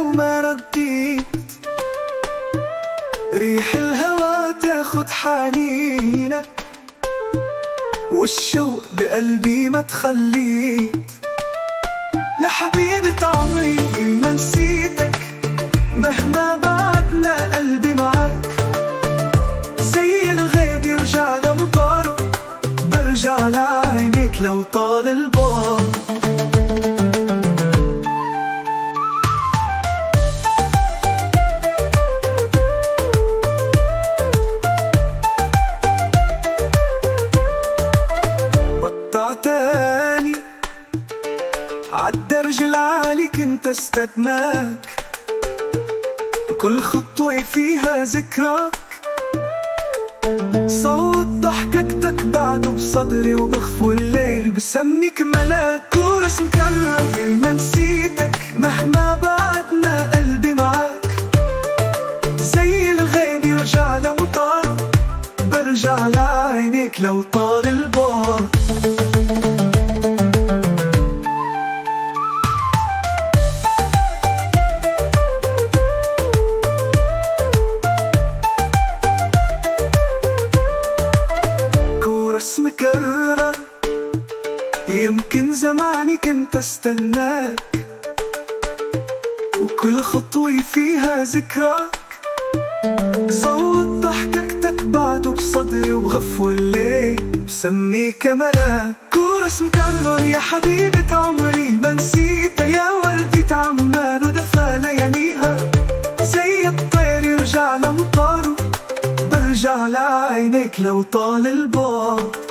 لو ما رديت، ريح الهوى تاخد حنينك، والشوق بقلبي ما تخليه. لحبيبة عمري ما نسيتك، مهما بعدنا قلبي معاك. زي الغيب يرجع لمطاره، برجع لعينيك لو طال البعد. بطع تاني عالدرج العالي كنت استناك، كل خطوة فيها ذكراك. صوت ضحكتك بعده بصدري، وبخفو الليل بسميك ملاك. ورسم مكرر ما نسيتك، مهما بعدنا قلبي معاك. زي الغيب يرجع لمطاره، برجع لعينيك لو طال البعد. كورس مكرر يمكن زماني كنت استناك، وكل خطوة فيها ذكراك. صوت ضحكتك بعده بصدري، وبغفو الليل بسميك ملاك. كورس مكرر يا حبيبة عمري ما نسيتها، يا وردة عمان ودفى لياليها. زي الطير يرجع لمطاره، برجع لعينيك لو طال البعد.